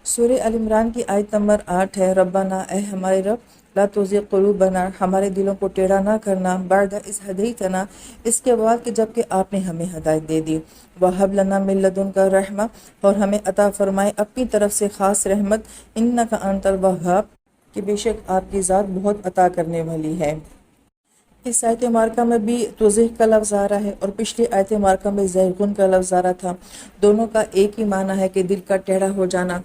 سورہ ال عمران کی آیت نمبر 8 ہے، ربنا اے ہمارے رب، لا تزغ قلوبنا ہمارے دلوں کو ٹیڑھا نہ کرنا، بعد اذ ہدیتنا اس کے بعد کہ جب کہ آپ نے ہمیں ہدایت دے دی، وہب لنا من لدنک رحمہ اور ہمیں عطا فرمائے اپنی طرف سے خاص رحمت، انک انت الوہاب کہ بے شک آپ کی ذات بہت عطا کرنے والی ہے۔ اس آیت مبارکہ میں بھی توضیح کا لفظ آ رہا ہے اور پچھلی آیت مبارکہ میں زیغن کا لفظ آ رہا تھا۔ دونوں کا ایک ہی معنی ہے کہ دل کا ٹیڑھا ہو جانا،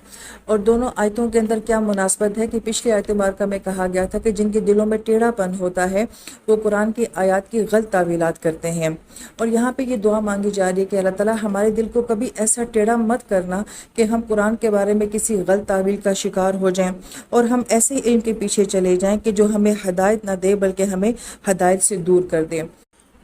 اور دونوں آیتوں کے اندر کیا مناسبت ہے کہ پچھلی آیت مبارکہ میں کہا گیا تھا کہ جن کے دلوں میں ٹیڑھا پن ہوتا ہے وہ قرآن کی آیات کی غلط تعویلات کرتے ہیں، اور یہاں پہ یہ دعا مانگی جا رہی ہے کہ اللہ تعالیٰ ہمارے دل کو کبھی ایسا ٹیڑھا مت کرنا کہ ہم قرآن کے بارے میں کسی غلط تعویل کا شکار ہو جائیں اور ہم ایسے علم کے پیچھے چلے جائیں کہ جو ہمیں ہدایت نہ دے بلکہ ہمیں ہدایت سے دور کر دے۔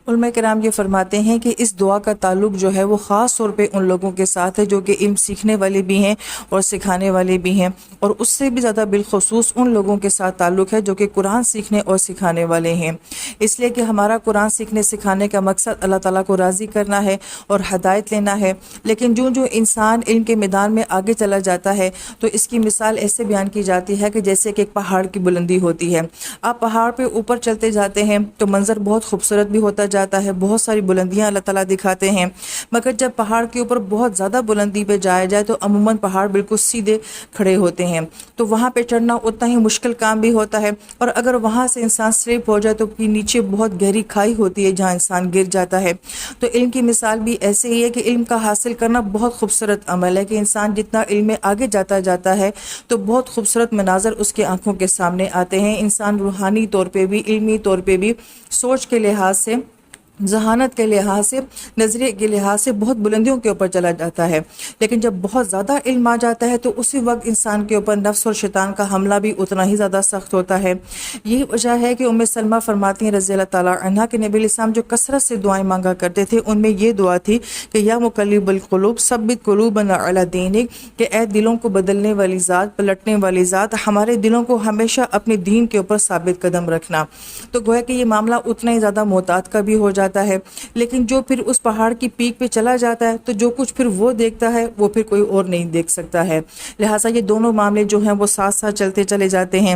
علماء کرام یہ فرماتے ہیں کہ اس دعا کا تعلق جو ہے وہ خاص طور پہ ان لوگوں کے ساتھ ہے جو کہ علم سیکھنے والے بھی ہیں اور سکھانے والے بھی ہیں، اور اس سے بھی زیادہ بالخصوص ان لوگوں کے ساتھ تعلق ہے جو کہ قرآن سیکھنے اور سکھانے والے ہیں، اس لیے کہ ہمارا قرآن سیکھنے سکھانے کا مقصد اللہ تعالیٰ کو راضی کرنا ہے اور ہدایت لینا ہے۔ لیکن جو انسان علم کے میدان میں آگے چلا جاتا ہے تو اس کی مثال ایسے بیان کی جاتی ہے کہ جیسے کہ ایک پہاڑ کی بلندی ہوتی ہے، آپ پہاڑ پہ اوپر چلتے جاتے ہیں تو منظر بہت خوبصورت بھی ہوتا جاتا ہے، بہت ساری بلندیاں اللہ تعالیٰ دکھاتے ہیں، مگر جب پہاڑ کے اوپر بہت زیادہ بلندی پہ جایا جائے تو عموماً پہاڑ بالکل سیدھے کھڑے ہوتے ہیں، تو وہاں پہ چڑھنا اتنا ہی مشکل کام بھی ہوتا ہے، اور اگر وہاں سے انسان سلپ ہو جائے تو نیچے بہت گہری کھائی ہوتی ہے جہاں انسان گر جاتا ہے۔ تو علم کی مثال بھی ایسے ہی ہے کہ علم کا حاصل کرنا بہت خوبصورت عمل ہے کہ انسان جتنا علم میں آگے جاتا ہے تو بہت خوبصورت مناظر اس کے آنکھوں کے سامنے آتے ہیں، انسان روحانی طور پہ بھی، علمی طور پہ بھی، سوچ کے لحاظ سے، ذہانت کے لحاظ سے، نظریے کے لحاظ سے بہت بلندیوں کے اوپر چلا جاتا ہے۔ لیکن جب بہت زیادہ علم آ جاتا ہے تو اسی وقت انسان کے اوپر نفس اور شیطان کا حملہ بھی اتنا ہی زیادہ سخت ہوتا ہے۔ یہی وجہ ہے کہ ام سلمہ فرماتی ہیں رضی اللہ تعالیٰ عنہا کہ نبی علیہ السلام جو کثرت سے دعائیں مانگا کرتے تھے ان میں یہ دعا تھی کہ یا مقلب القلوب ثبت قلوبنا علی دینک، کہ اے دلوں کو بدلنے والی ذات، پلٹنے والی ذات، ہمارے دلوں کو ہمیشہ اپنے دین کے اوپر ثابت قدم رکھنا۔ تو گویا کہ یہ معاملہ اتنا ہی زیادہ محتاط کا بھی ہو جاتا ہے، لیکن جو پھر اس پہاڑ کی پیک پہ چلا جاتا ہے تو جو کچھ پھر وہ دیکھتا ہے وہ پھر کوئی اور نہیں دیکھ سکتا ہے، لہٰذا یہ دونوں معاملے جو ہیں وہ ساتھ ساتھ چلتے چلے جاتے ہیں۔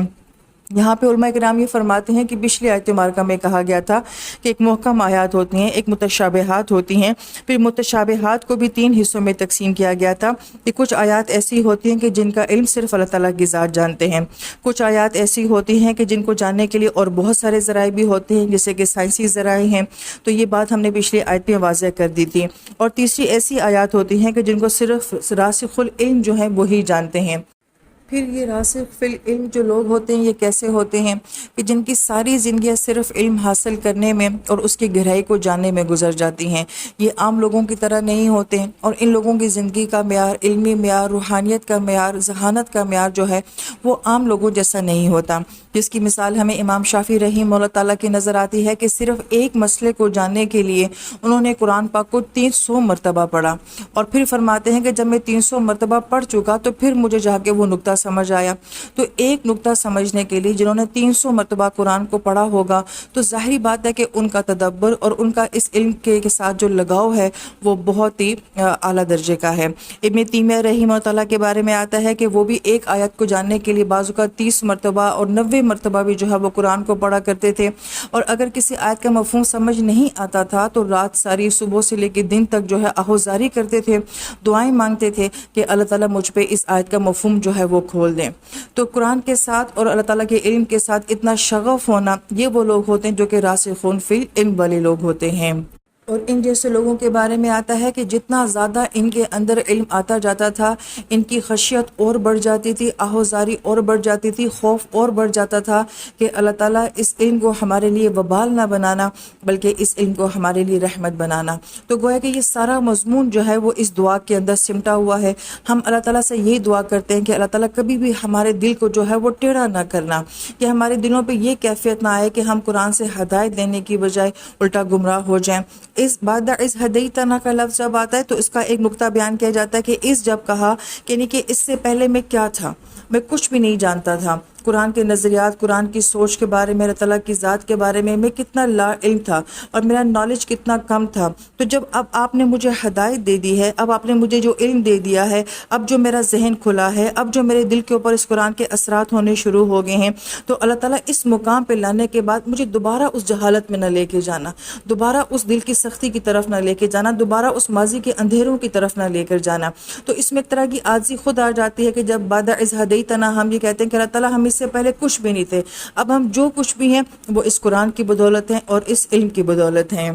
یہاں پہ علماء کرام یہ فرماتے ہیں کہ پچھلی آیت مبارکہ میں کہا گیا تھا کہ ایک محکم آیات ہوتی ہیں، ایک متشابہات ہوتی ہیں، پھر متشابہات کو بھی 3 حصوں میں تقسیم کیا گیا تھا کہ کچھ آیات ایسی ہوتی ہیں کہ جن کا علم صرف اللہ تعالیٰ کی ذات جانتے ہیں، کچھ آیات ایسی ہوتی ہیں کہ جن کو جاننے کے لیے اور بہت سارے ذرائع بھی ہوتے ہیں جیسے کہ سائنسی ذرائع ہیں، تو یہ بات ہم نے پچھلی آیت میں واضح کر دی تھی، اور تیسری ایسی آیات ہوتی ہیں کہ جن کو صرف راسخ العلم جو ہیں وہی جانتے ہیں۔ پھر یہ راسخ فی العلم جو لوگ ہوتے ہیں یہ کیسے ہوتے ہیں کہ جن کی ساری زندگیاں صرف علم حاصل کرنے میں اور اس کی گہرائی کو جاننے میں گزر جاتی ہیں، یہ عام لوگوں کی طرح نہیں ہوتے ہیں، اور ان لوگوں کی زندگی کا معیار، علمی معیار، روحانیت کا معیار، ذہانت کا معیار جو ہے وہ عام لوگوں جیسا نہیں ہوتا، جس کی مثال ہمیں امام شافعی رحمہ اللہ تعالیٰ کی نظر آتی ہے کہ صرف ایک مسئلے کو جاننے کے لیے انہوں نے قرآن پاک کو 300 مرتبہ پڑھا، اور پھر فرماتے ہیں کہ جب میں 300 مرتبہ پڑھ چکا تو پھر مجھے جا کے وہ نقطہ سمجھ آیا۔ تو ایک نقطہ سمجھنے کے لیے جنہوں نے 300 مرتبہ قرآن کو پڑھا ہوگا تو ظاہری بات ہے کہ ان کا تدبر اور ان کا اس علم کے ساتھ جو لگاؤ ہے وہ بہت ہی اعلیٰ درجے کا ہے۔ ابن تیمیہ رحمہ اللہ تعالیٰ کے بارے میں آتا ہے کہ وہ بھی ایک آیت کو جاننے کے لیے بعض اوقات 30 مرتبہ اور 90 مرتبہ بھی جو ہے وہ قرآن کو پڑھا کرتے تھے، اور اگر کسی آیت کا مفہوم سمجھ نہیں آتا تھا تو رات ساری، صبح سے لے کے دن تک جو ہے آہوزاری کرتے تھے، دعائیں مانگتے تھے کہ اللہ تعالیٰ مجھ پہ اس آیت کا مفہوم جو ہے وہ کھول دیں۔ تو قرآن کے ساتھ اور اللہ تعالیٰ کے علم کے ساتھ اتنا شغف ہونا، یہ وہ لوگ ہوتے ہیں جو کہ راسخون فی العلم والے لوگ ہوتے ہیں۔ اور ان جیسے لوگوں کے بارے میں آتا ہے کہ جتنا زیادہ ان کے اندر علم آتا جاتا تھا ان کی خشیت اور بڑھ جاتی تھی، آہوزاری اور بڑھ جاتی تھی، خوف اور بڑھ جاتا تھا کہ اللہ تعالیٰ اس علم کو ہمارے لیے وبال نہ بنانا بلکہ اس علم کو ہمارے لیے رحمت بنانا۔ تو گویا کہ یہ سارا مضمون جو ہے وہ اس دعا کے اندر سمٹا ہوا ہے۔ ہم اللہ تعالیٰ سے یہی دعا کرتے ہیں کہ اللہ تعالیٰ کبھی بھی ہمارے دل کو جو ہے وہ ٹیڑھا نہ کرنا، کہ ہمارے دلوں پہ یہ کیفیت نہ آئے کہ ہم قرآن سے ہدایت لینے کی بجائے الٹا گمراہ ہو جائیں۔ اس بعد اس ہدیتنا کا لفظ جب آتا ہے تو اس کا ایک نقطہ بیان کیا جاتا ہے کہ اس جب کہا یعنی کہ اس سے پہلے میں کیا تھا، میں کچھ بھی نہیں جانتا تھا، قرآن کے نظریات، قرآن کی سوچ کے بارے میں، اللہ تعالیٰ کی ذات کے بارے میں کتنا لا علم تھا اور میرا نالج کتنا کم تھا۔ تو جب اب آپ نے مجھے ہدایت دے دی ہے، اب آپ نے مجھے جو علم دے دیا ہے، اب جو میرا ذہن کھلا ہے، اب جو میرے دل کے اوپر اس قرآن کے اثرات ہونے شروع ہو گئے ہیں، تو اللہ تعالیٰ اس مقام پہ لانے کے بعد مجھے دوبارہ اس جہالت میں نہ لے کے جانا، دوبارہ اس دل کی سختی کی طرف نہ لے کے جانا، دوبارہ اس ماضی کے اندھیروں کی طرف نہ لے کر جانا۔ تو اس میں ایک طرح کی عاجزی خود آ جاتی ہے کہ جب بعد اذ ہدیتنا ہم یہ کہتے ہیں کہ اللہ تعالیٰ ہم اس سے پہلے کچھ بھی نہیں تھے، اب ہم جو کچھ بھی ہیں وہ اس قرآن کی بدولت ہیں اور اس علم کی بدولت ہیں۔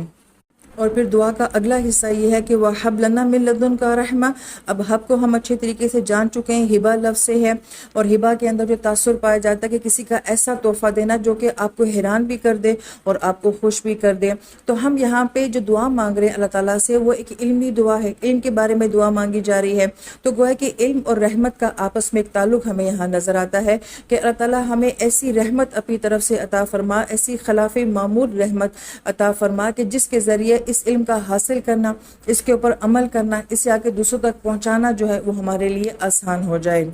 اور پھر دعا کا اگلا حصہ یہ ہے کہ وَهَبْ لَنَا مِن لَّدُنْكَ رَحْمَةً۔ اب ہب کو ہم اچھے طریقے سے جان چکے ہیں، ہبہ لفظ سے ہے، اور ہبہ کے اندر جو تاثر پایا جاتا ہے کہ کسی کا ایسا تحفہ دینا جو کہ آپ کو حیران بھی کر دے اور آپ کو خوش بھی کر دے۔ تو ہم یہاں پہ جو دعا مانگ رہے ہیں اللہ تعالیٰ سے وہ ایک علمی دعا ہے، علم کے بارے میں دعا مانگی جا رہی ہے۔ تو گویا کہ علم اور رحمت کا آپس میں ایک تعلق ہمیں یہاں نظر آتا ہے کہ اللہ تعالیٰ ہمیں ایسی رحمت اپنی طرف سے عطا فرما، ایسی خلاف معمول رحمت عطا فرما کہ جس کے ذریعے اس علم کا حاصل کرنا، اس کے اوپر عمل کرنا، اسے آگے دوسروں تک پہنچانا جو ہے وہ ہمارے لیے آسان ہو جائے۔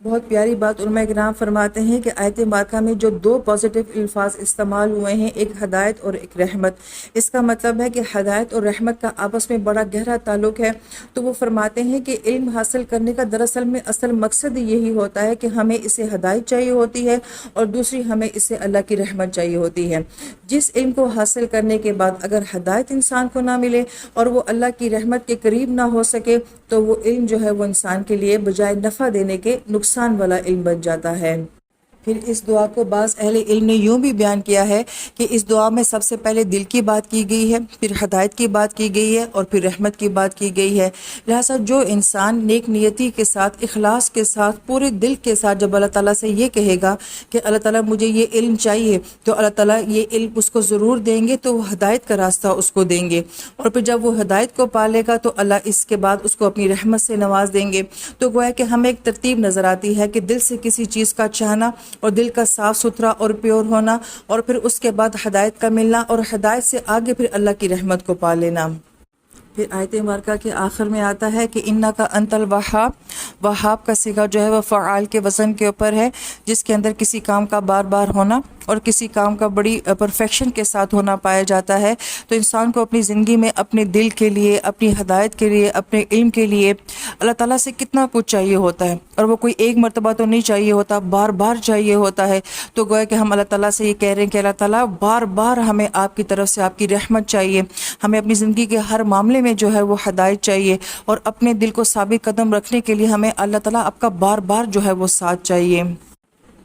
بہت پیاری بات علماء کرام فرماتے ہیں کہ آیت مبارکہ میں جو دو پازیٹیو الفاظ استعمال ہوئے ہیں، ایک ہدایت اور ایک رحمت، اس کا مطلب ہے کہ ہدایت اور رحمت کا آپس میں بڑا گہرا تعلق ہے۔ تو وہ فرماتے ہیں کہ علم حاصل کرنے کا دراصل میں اصل مقصد یہی ہوتا ہے کہ ہمیں اسے ہدایت چاہیے ہوتی ہے اور دوسری ہمیں اسے اللہ کی رحمت چاہیے ہوتی ہے۔ جس علم کو حاصل کرنے کے بعد اگر ہدایت انسان کو نہ ملے اور وہ اللہ کی رحمت کے قریب نہ ہو سکے تو وہ علم جو ہے وہ انسان کے لیے بجائے نفع دینے کے نقصان والا علم بن جاتا ہے۔ پھر اس دعا کو بعض اہل علم نے یوں بھی بیان کیا ہے کہ اس دعا میں سب سے پہلے دل کی بات کی گئی ہے، پھر ہدایت کی بات کی گئی ہے اور پھر رحمت کی بات کی گئی ہے۔ لہٰذا جو انسان نیک نیتی کے ساتھ، اخلاص کے ساتھ، پورے دل کے ساتھ جب اللہ تعالیٰ سے یہ کہے گا کہ اللہ تعالیٰ مجھے یہ علم چاہیے، تو اللہ تعالیٰ یہ علم اس کو ضرور دیں گے، تو وہ ہدایت کا راستہ اس کو دیں گے، اور پھر جب وہ ہدایت کو پالے گا تو اللہ اس کے بعد اس کو اپنی رحمت سے نواز دیں گے۔ تو گویا کہ ہمیں ایک ترتیب نظر آتی ہے کہ دل سے کسی چیز کا چاہنا اور دل کا صاف ستھرا اور پیور ہونا، اور پھر اس کے بعد ہدایت کا ملنا، اور ہدایت سے آگے پھر اللہ کی رحمت کو پا لینا۔ پھر آیت مبارکہ کے آخر میں آتا ہے کہ انکا انت الوہاب۔ وہاب کا صیغہ جو ہے وہ فعال کے وزن کے اوپر ہے، جس کے اندر کسی کام کا بار بار ہونا اور کسی کام کا بڑی پرفیکشن کے ساتھ ہونا پایا جاتا ہے۔ تو انسان کو اپنی زندگی میں اپنے دل کے لیے، اپنی ہدایت کے لیے، اپنے علم کے لیے اللہ تعالیٰ سے کتنا کچھ چاہیے ہوتا ہے، اور وہ کوئی ایک مرتبہ تو نہیں چاہیے ہوتا، بار بار چاہیے ہوتا ہے۔ تو گویا کہ ہم اللہ تعالیٰ سے یہ کہہ رہے ہیں کہ اللہ تعالیٰ بار بار ہمیں آپ کی طرف سے آپ کی رحمت چاہیے، ہمیں اپنی زندگی کے ہر معاملے میں جو ہے وہ ہدایت چاہیے، اور اپنے دل کو ثابت قدم رکھنے کے لیے ہمیں اللہ تعالیٰ آپ کا بار بار جو ہے وہ ساتھ چاہیے۔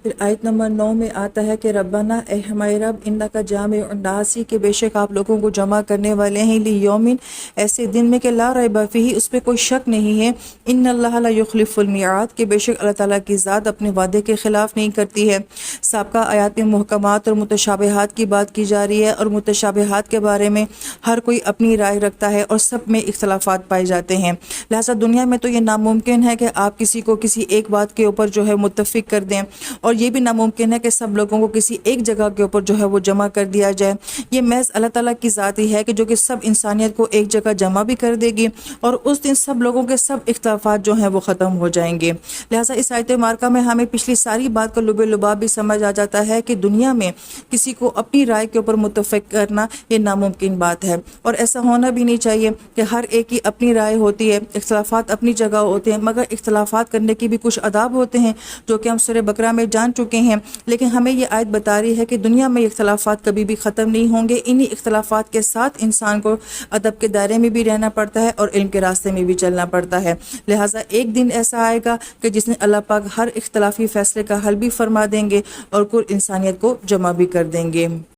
پھر آیت نمبر 9 میں آتا ہے کہ ربنا، اے ہمارے رب، انکا جامع الناس، کہ بے شک آپ لوگوں کو جمع کرنے والے ہیں، لیومن، ایسے دن میں کہ لا ریب فیہ، اس پہ کوئی شک نہیں ہے، ان اللہ لا یخلف المیعاد، کہ بے شک اللہ تعالیٰ کی ذات اپنے وعدے کے خلاف نہیں کرتی ہے۔ سابقہ آیات میں محکمات اور متشابہات کی بات کی جا رہی ہے، اور متشابہات کے بارے میں ہر کوئی اپنی رائے رکھتا ہے اور سب میں اختلافات پائے جاتے ہیں۔ لہٰذا دنیا میں تو یہ ناممکن ہے کہ آپ کسی کو کسی ایک بات کے اوپر جو ہے متفق کر دیں، اور یہ بھی ناممکن ہے کہ سب لوگوں کو کسی ایک جگہ کے اوپر جو ہے وہ جمع کر دیا جائے۔ یہ محض اللہ تعالیٰ کی ذات ہی ہے کہ جو کہ سب انسانیت کو ایک جگہ جمع بھی کر دے گی، اور اس دن سب لوگوں کے سب اختلافات جو ہیں وہ ختم ہو جائیں گے۔ لہٰذا اس آیت مبارکہ میں ہمیں پچھلی ساری بات کا لب لباب بھی سمجھ آ جاتا ہے کہ دنیا میں کسی کو اپنی رائے کے اوپر متفق کرنا یہ ناممکن بات ہے، اور ایسا ہونا بھی نہیں چاہیے کہ ہر ایک کی اپنی رائے ہوتی ہے، اختلافات اپنی جگہ ہوتے ہیں، مگر اختلافات کرنے کی بھی کچھ آداب ہوتے ہیں جو کہ ہم سورہ بقرہ میں جان چکے ہیں۔ لیکن ہمیں یہ آیت بتا رہی ہے کہ دنیا میں اختلافات کبھی بھی ختم نہیں ہوں گے، انہی اختلافات کے ساتھ انسان کو ادب کے دائرے میں بھی رہنا پڑتا ہے اور علم کے راستے میں بھی چلنا پڑتا ہے۔ لہٰذا ایک دن ایسا آئے گا کہ جس میں اللہ پاک ہر اختلافی فیصلے کا حل بھی فرما دیں گے اور کل انسانیت کو جمع بھی کر دیں گے۔